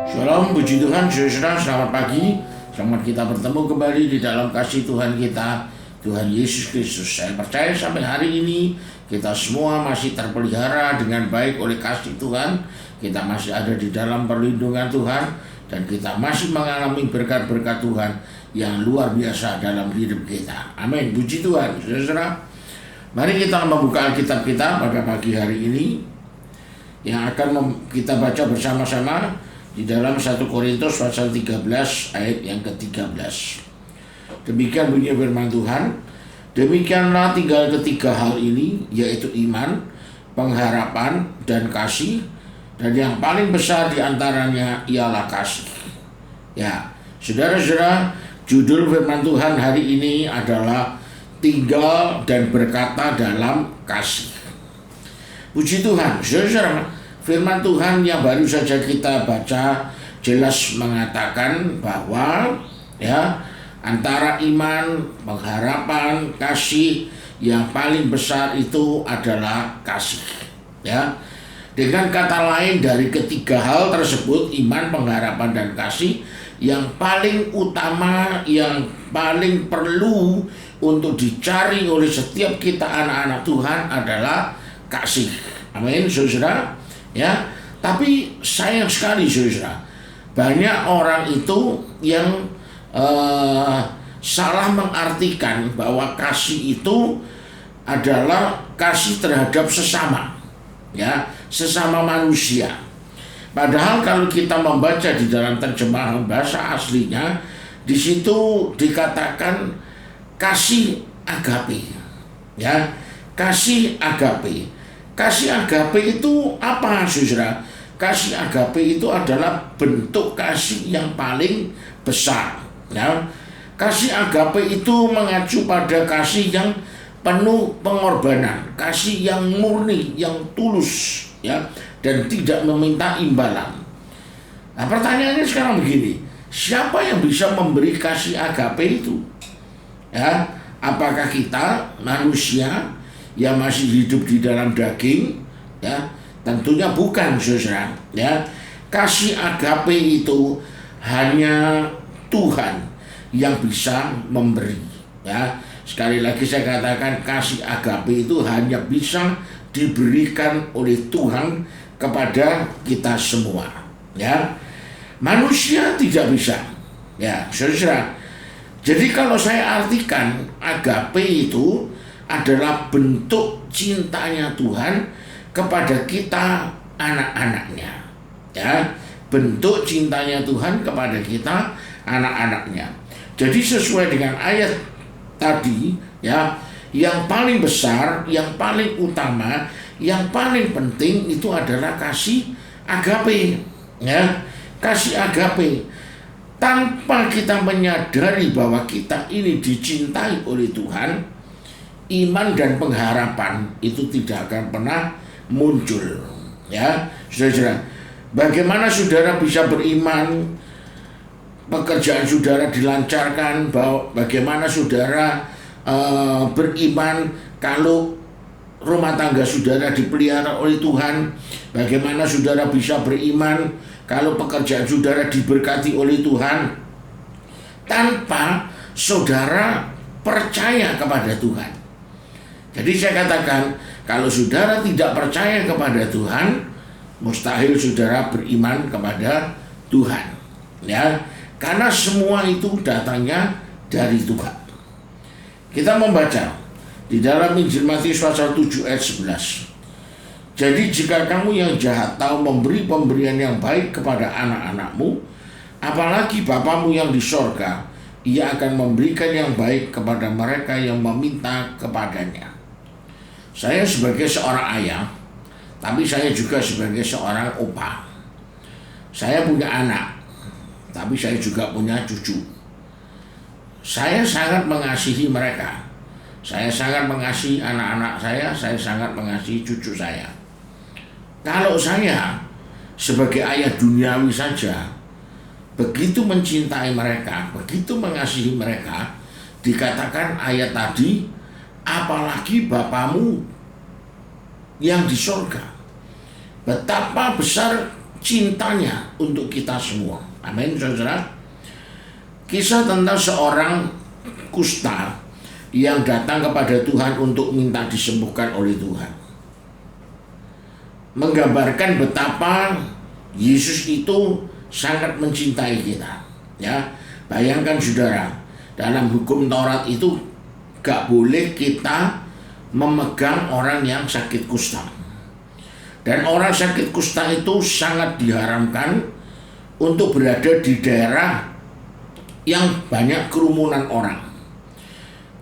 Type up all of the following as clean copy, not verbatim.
Shalom, puji Tuhan, saudara, selamat pagi. Selamat kita bertemu kembali di dalam kasih Tuhan kita, Tuhan Yesus Kristus. Saya percaya sampai hari ini kita semua masih terpelihara dengan baik oleh kasih Tuhan. Kita masih ada di dalam perlindungan Tuhan, dan kita masih mengalami berkat-berkat Tuhan yang luar biasa dalam hidup kita. Amin, puji Tuhan, saudara. Mari kita membuka Alkitab kita pada pagi hari ini, yang akan kita baca bersama-sama di dalam 1 Korintus pasal 13 ayat yang ke-13. Demikian bunyi firman Tuhan. Demikianlah tinggal ketiga hal ini, yaitu iman, pengharapan, dan kasih. Dan yang paling besar di antaranya ialah kasih. Ya, saudara-saudara, judul firman Tuhan hari ini adalah tinggal dan berkata dalam kasih. Puji Tuhan, saudara-saudara. Firman Tuhan yang baru saja kita baca jelas mengatakan bahwa antara iman, pengharapan, kasih, yang paling besar itu adalah kasih. Dengan kata lain, dari ketiga hal tersebut, iman, pengharapan, dan kasih, yang paling utama, yang paling perlu untuk dicari oleh setiap kita anak-anak Tuhan adalah kasih. Amin, saudara. Tapi sayang sekali, saudara, banyak orang itu yang salah mengartikan bahwa kasih itu adalah kasih terhadap sesama, sesama manusia. Padahal kalau kita membaca di dalam terjemahan bahasa aslinya, di situ dikatakan kasih agape, kasih agape. Kasih agape itu apa, saudara? Kasih agape itu adalah bentuk kasih yang paling besar. Kasih agape itu mengacu pada kasih yang penuh pengorbanan, kasih yang murni, yang tulus, dan tidak meminta imbalan. Nah, pertanyaannya sekarang begini, siapa yang bisa memberi kasih agape itu? Apakah kita manusia yang masih hidup di dalam daging? Tentunya bukan, saudara. Kasih agape itu hanya Tuhan yang bisa memberi. Sekali lagi saya katakan, kasih agape itu hanya bisa diberikan oleh Tuhan kepada kita semua. Manusia tidak bisa. Saudara. Jadi kalau saya artikan agape itu adalah bentuk cintanya Tuhan kepada kita anak-anaknya. Bentuk cintanya Tuhan kepada kita anak-anaknya. Jadi sesuai dengan ayat tadi, yang paling besar, yang paling utama, yang paling penting itu adalah kasih agape. Kasih agape. Tanpa kita menyadari bahwa kita ini dicintai oleh Tuhan, iman dan pengharapan itu tidak akan pernah muncul. Saudara, bagaimana saudara bisa beriman, pekerjaan saudara dilancarkan, bagaimana saudara beriman kalau rumah tangga saudara dipelihara oleh Tuhan, bagaimana saudara bisa beriman kalau pekerjaan saudara diberkati oleh Tuhan, tanpa saudara percaya kepada Tuhan. Jadi saya katakan, kalau saudara tidak percaya kepada Tuhan, mustahil saudara beriman kepada Tuhan. Karena semua itu datangnya dari Tuhan. Kita membaca di dalam Injil Matius pasal 7 ayat 11. Jadi jika kamu yang jahat tahu memberi pemberian yang baik kepada anak-anakmu, apalagi Bapamu yang di sorga, Ia akan memberikan yang baik kepada mereka yang meminta kepadanya. Saya sebagai seorang ayah, tapi saya juga sebagai seorang opa. Saya punya anak, tapi saya juga punya cucu. Saya sangat mengasihi mereka. Saya sangat mengasihi anak-anak saya sangat mengasihi cucu saya. Kalau saya sebagai ayah duniawi saja begitu mencintai mereka, begitu mengasihi mereka, dikatakan ayat tadi, apalagi Bapamu yang di surga. Betapa besar cintanya untuk kita semua. Amin, saudara. Kisah tentang seorang kusta yang datang kepada Tuhan untuk minta disembuhkan oleh Tuhan menggambarkan betapa Yesus itu sangat mencintai kita. Ya, bayangkan saudara, dalam hukum Taurat itu gak boleh kita memegang orang yang sakit kusta. Dan orang sakit kusta itu sangat diharamkan untuk berada di daerah yang banyak kerumunan orang.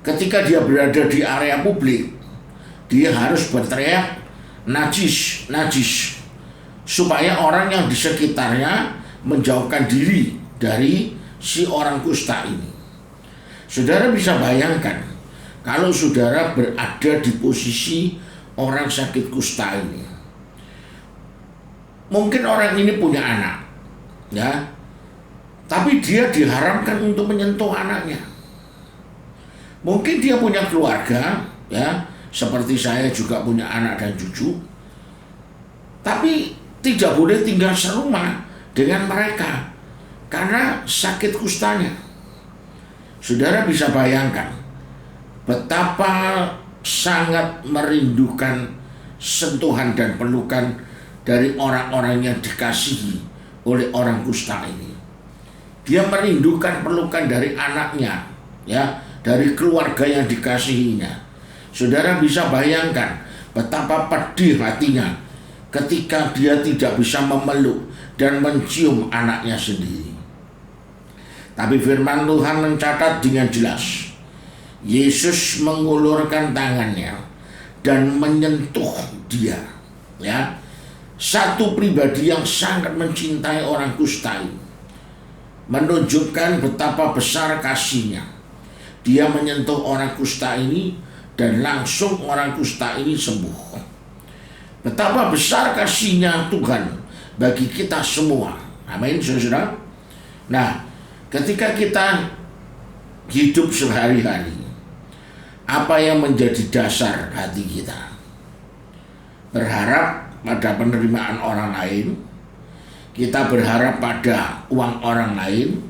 Ketika dia berada di area publik, dia harus berteriak najis, najis, supaya orang yang di sekitarnya menjauhkan diri dari si orang kusta ini. Saudara bisa bayangkan kalau saudara berada di posisi orang sakit kusta ini. Mungkin orang ini punya anak, ya, tapi dia diharamkan untuk menyentuh anaknya. Mungkin dia punya keluarga, ya, seperti saya juga punya anak dan cucu, tapi tidak boleh tinggal serumah dengan mereka karena sakit kustanya. Saudara bisa bayangkan betapa sangat merindukan sentuhan dan pelukan dari orang-orang yang dikasihi oleh orang kusta ini. Dia merindukan pelukan dari anaknya, ya, dari keluarga yang dikasihinya. Saudara bisa bayangkan betapa pedih hatinya ketika dia tidak bisa memeluk dan mencium anaknya sendiri. Tapi firman Tuhan mencatat dengan jelas, Yesus mengulurkan tangannya dan menyentuh dia, ya. Satu pribadi yang sangat mencintai orang kusta ini, menunjukkan betapa besar kasihnya. Dia menyentuh orang kusta ini dan langsung orang kusta ini sembuh. Betapa besar kasihnya Tuhan bagi kita semua. Amin, saudara. Nah, ketika kita hidup sehari-hari, apa yang menjadi dasar hati kita? Berharap pada penerimaan orang lain, kita berharap pada uang orang lain,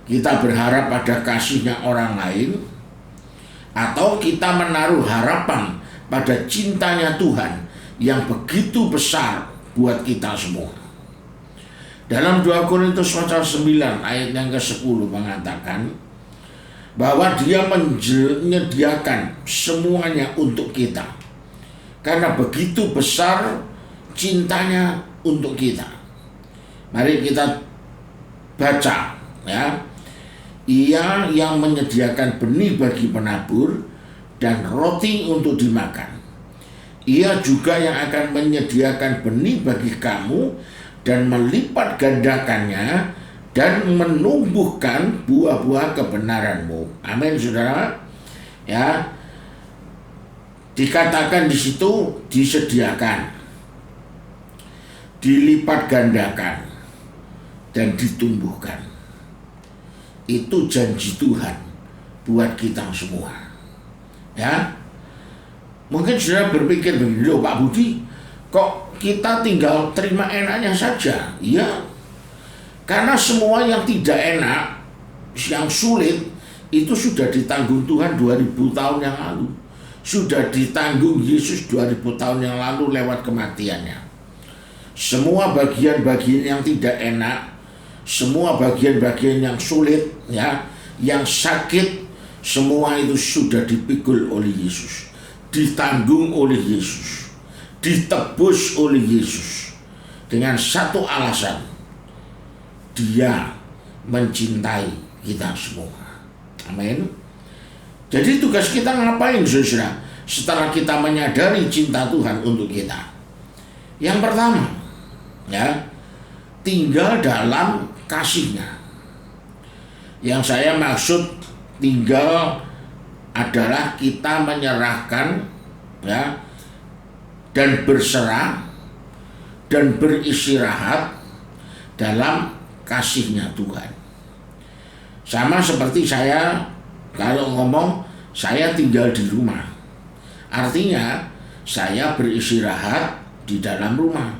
kita berharap pada kasihnya orang lain, atau kita menaruh harapan pada cintanya Tuhan yang begitu besar buat kita semua. Dalam 2 Korintus pasal 9 ayat yang ke-10 mengatakan bahwa dia menyediakan semuanya untuk kita karena begitu besar cintanya untuk kita. Mari kita baca, ya. Ia yang menyediakan benih bagi penabur dan roti untuk dimakan. Ia juga yang akan menyediakan benih bagi kamu dan melipat gandakannya dan menumbuhkan buah-buah kebenaranmu. Amin, saudara. Ya, dikatakan di situ disediakan, dilipat gandakan, dan ditumbuhkan. Itu janji Tuhan buat kita semua. Ya, mungkin saudara berpikir begini, loh Pak Budi, kok kita tinggal terima enaknya saja? Iya, karena semua yang tidak enak, yang sulit, itu sudah ditanggung Tuhan 2000 tahun yang lalu. Sudah ditanggung Yesus 2000 tahun yang lalu lewat kematiannya. Semua bagian-bagian yang tidak enak, semua bagian-bagian yang sulit, ya, yang sakit, semua itu sudah dipikul oleh Yesus, ditanggung oleh Yesus, ditebus oleh Yesus dengan satu alasan, Dia mencintai kita semua. Amin. Jadi tugas kita ngapain, saudara, setelah kita menyadari cinta Tuhan untuk kita? Yang pertama, ya, tinggal dalam kasih-Nya. Yang saya maksud tinggal adalah kita menyerahkan, ya, dan berserah dan beristirahat dalam kasih-Nya Tuhan. Sama seperti saya kalau ngomong saya tinggal di rumah, artinya saya beristirahat di dalam rumah.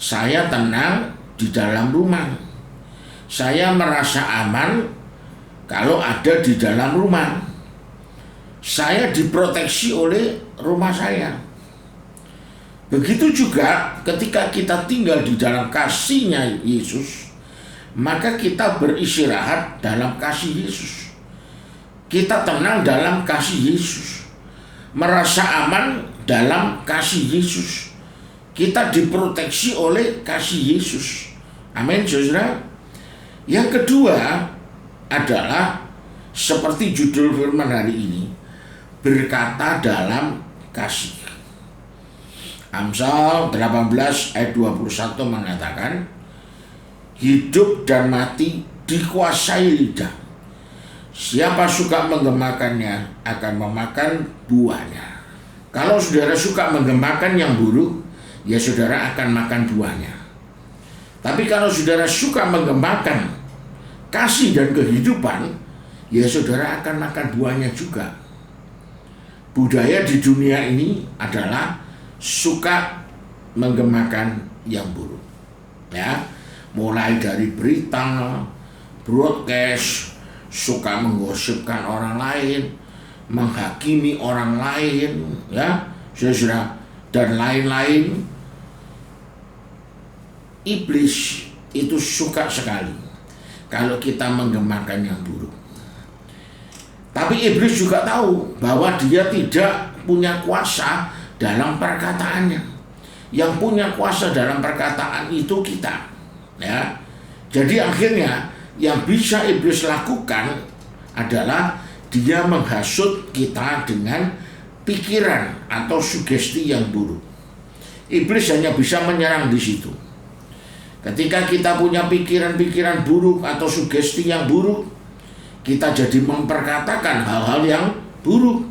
saya tenang di dalam rumah. Saya merasa aman kalau ada di dalam rumah. Saya diproteksi oleh rumah saya. Begitu juga ketika kita tinggal di dalam kasih-Nya Yesus, maka kita beristirahat dalam kasih Yesus. Kita tenang dalam kasih Yesus, merasa aman dalam kasih Yesus. Kita diproteksi oleh kasih Yesus. Amin, saudara. Yang kedua adalah seperti judul firman hari ini, berkata dalam kasih. Amsal 18 ayat 21 mengatakan, hidup dan mati dikuasai lidah. Siapa suka menggemakannya akan memakan buahnya. Kalau saudara suka menggemakan yang buruk, ya saudara akan makan buahnya. Tapi kalau saudara suka menggemakan kasih dan kehidupan, ya saudara akan makan buahnya juga. Budaya di dunia ini adalah suka menggemakan yang buruk. Ya, mulai dari berita, broadcast, suka menggosipkan orang lain, menghakimi orang lain, ya, saudara, dan lain-lain. Iblis itu suka sekali kalau kita menggemakan yang buruk. Tapi iblis juga tahu bahwa dia tidak punya kuasa dalam perkataannya. Yang punya kuasa dalam perkataan itu kita, ya. Jadi akhirnya yang bisa iblis lakukan adalah dia menghasut kita dengan pikiran atau sugesti yang buruk. Iblis hanya bisa menyerang di situ. Ketika kita punya pikiran-pikiran buruk atau sugesti yang buruk, kita jadi memperkatakan hal-hal yang buruk,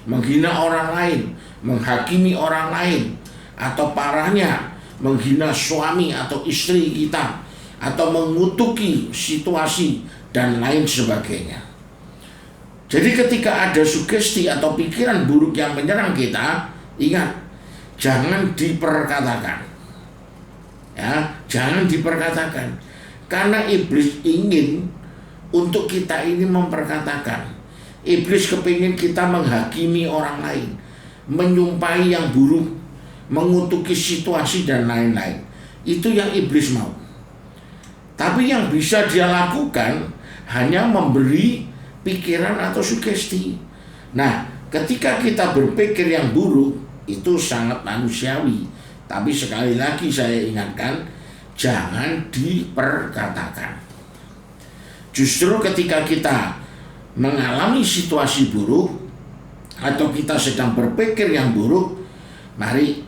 menghina orang lain, menghakimi orang lain, atau parahnya menghina suami atau istri kita, atau mengutuki situasi dan lain sebagainya. Jadi ketika ada sugesti atau pikiran buruk yang menyerang kita, ingat, jangan diperkatakan. Ya, jangan diperkatakan. Karena iblis ingin untuk kita ini memperkatakan. Iblis kepingin kita menghakimi orang lain, menyumpahi yang buruk, mengutuki situasi dan lain-lain. Itu yang iblis mau. Tapi yang bisa dia lakukan hanya memberi pikiran atau sugesti. Nah, ketika kita berpikir yang buruk, itu sangat manusiawi. Tapi sekali lagi saya ingatkan, jangan diperkatakan. Justru ketika kita mengalami situasi buruk atau kita sedang berpikir yang buruk, mari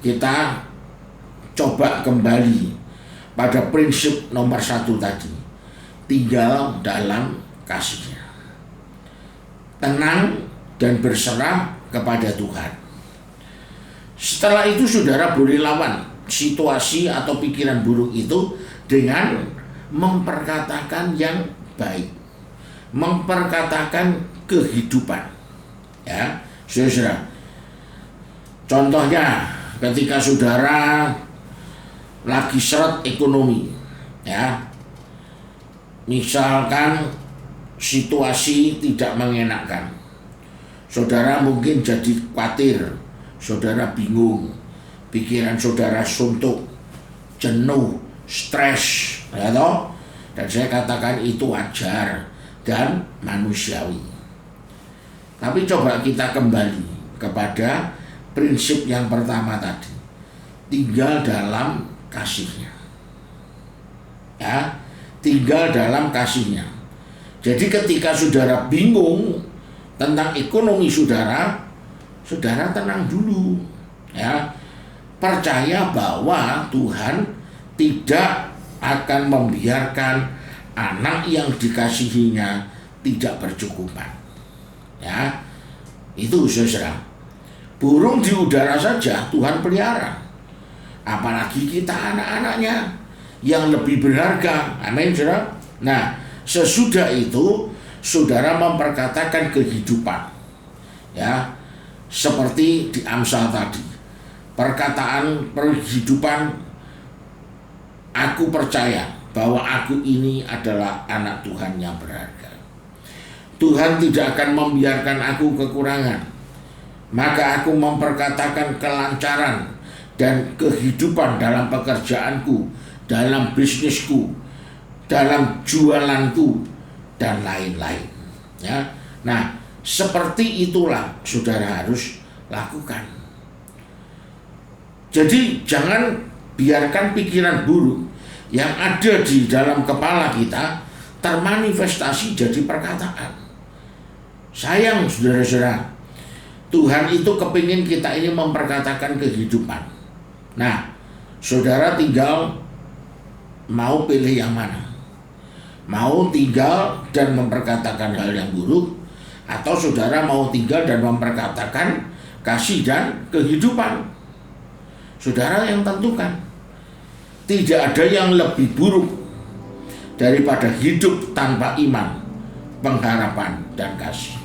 kita coba kembali pada prinsip nomor 1 tadi, tinggal dalam kasih-Nya, tenang dan berserah kepada Tuhan. Setelah itu saudara boleh lawan situasi atau pikiran buruk itu dengan memperkatakan yang baik, memperkatakan kehidupan. Ya, saudara. Contohnya ketika saudara lagi seret ekonomi, ya, misalkan situasi tidak mengenakan, saudara mungkin jadi khawatir, saudara bingung, pikiran saudara suntuk, jenuh, stres, ya toh? Dan saya katakan itu wajar dan manusiawi. Tapi coba kita kembali kepada prinsip yang pertama tadi, tinggal dalam kasih-Nya. Ya, tinggal dalam kasih-Nya. Jadi ketika saudara bingung tentang ekonomi saudara, saudara tenang dulu. Ya, percaya bahwa Tuhan tidak akan membiarkan anak yang dikasihinya tidak bercukupan. Ya, itu saudara. Burung di udara saja Tuhan pelihara, apalagi kita anak-anaknya yang lebih berharga. Amin, saudara. Nah, sesudah itu saudara memperkatakan kehidupan, ya, seperti di Amsal tadi, perkataan kehidupan aku percaya bahwa aku ini adalah anak Tuhan yang berharga. Tuhan tidak akan membiarkan aku kekurangan. Maka aku memperkatakan kelancaran dan kehidupan dalam pekerjaanku, dalam bisnisku, dalam jualanku, dan lain-lain. Ya. Nah, seperti itulah saudara harus lakukan. Jadi jangan biarkan pikiran buruk yang ada di dalam kepala kita termanifestasi jadi perkataan. Sayang saudara-saudara, Tuhan itu kepingin kita ini memperkatakan kehidupan. Nah, saudara tinggal mau pilih yang mana. Mau tinggal dan memperkatakan hal yang buruk, atau saudara mau tinggal dan memperkatakan kasih dan kehidupan. Saudara yang tentukan. Tidak ada yang lebih buruk daripada hidup tanpa iman, pengharapan, dan kasih.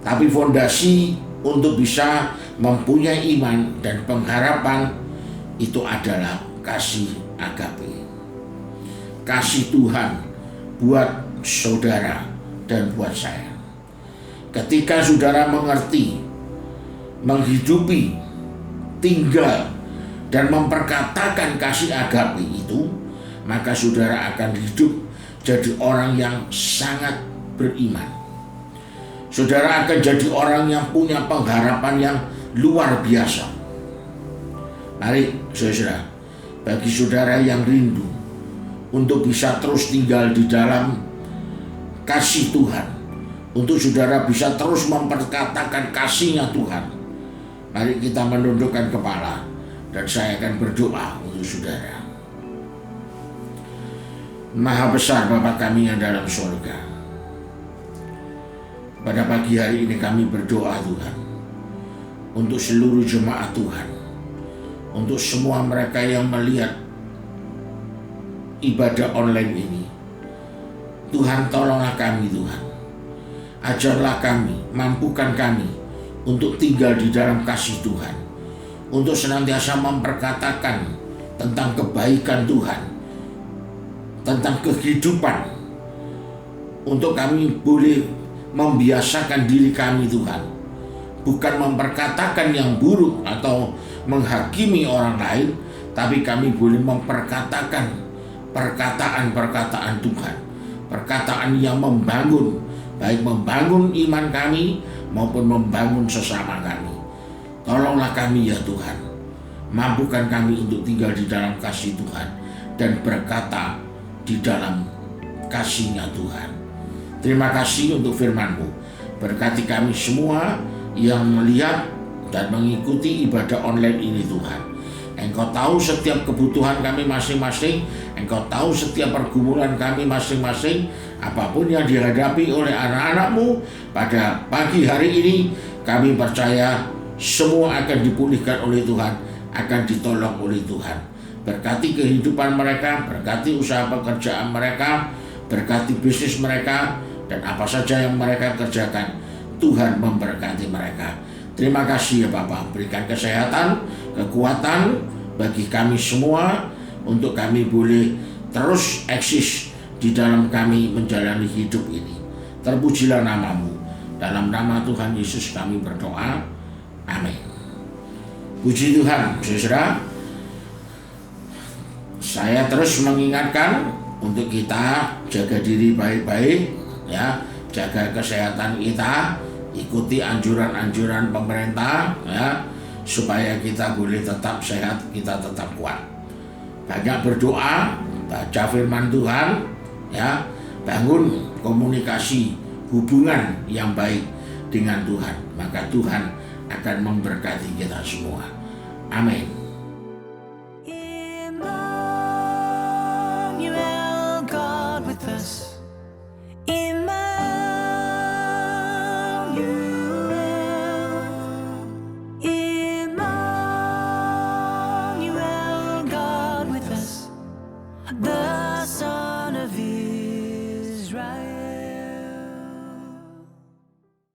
Tapi fondasi untuk bisa mempunyai iman dan pengharapan itu adalah kasih agape. Kasih Tuhan buat saudara dan buat saya. Ketika saudara mengerti, menghidupi, tinggal, dan memperkatakan kasih agape itu, maka saudara akan hidup jadi orang yang sangat beriman. Saudara akan jadi orang yang punya pengharapan yang luar biasa. Mari saudara, bagi saudara yang rindu untuk bisa terus tinggal di dalam kasih Tuhan, untuk saudara bisa terus memperkatakan kasihnya Tuhan, mari kita menundukkan kepala dan saya akan berdoa untuk saudara. Maha besar Bapa kami yang dalam surga, pada pagi hari ini kami berdoa Tuhan untuk seluruh jemaat Tuhan, untuk semua mereka yang melihat ibadah online ini. Tuhan, tolonglah kami Tuhan, ajarlah kami, mampukan kami untuk tinggal di dalam kasih Tuhan, untuk senantiasa memperkatakan tentang kebaikan Tuhan, tentang kehidupan, untuk kami boleh membiasakan diri kami Tuhan, bukan memperkatakan yang buruk atau menghakimi orang lain, tapi kami boleh memperkatakan perkataan-perkataan Tuhan, perkataan yang membangun, baik membangun iman kami maupun membangun sesama kami. Tolonglah kami ya Tuhan, mampukan kami untuk tinggal di dalam kasih Tuhan dan berkata di dalam kasih-Nya Tuhan. Terima kasih untuk firman-Mu. Berkati kami semua yang melihat dan mengikuti ibadah online ini Tuhan. Engkau tahu setiap kebutuhan kami masing-masing, Engkau tahu setiap pergumulan kami masing-masing. Apapun yang dihadapi oleh anak-anak-Mu pada pagi hari ini, kami percaya semua akan dipulihkan oleh Tuhan, akan ditolong oleh Tuhan. Berkati kehidupan mereka, berkati usaha pekerjaan mereka, berkati bisnis mereka, dan apa saja yang mereka kerjakan, Tuhan memberkati mereka. Terima kasih ya Bapak, berikan kesehatan, kekuatan bagi kami semua, untuk kami boleh terus eksis di dalam kami menjalani hidup ini. Terpujilah nama-Mu. Dalam nama Tuhan Yesus kami berdoa. Amin. Puji Tuhan, saudara. Saya terus mengingatkan untuk kita jaga diri baik-baik, ya, jaga kesehatan kita, ikuti anjuran-anjuran pemerintah, ya, supaya kita boleh tetap sehat, kita tetap kuat. Banyak berdoa, baca firman Tuhan, ya, bangun komunikasi hubungan yang baik dengan Tuhan, maka Tuhan akan memberkati kita semua. Amin.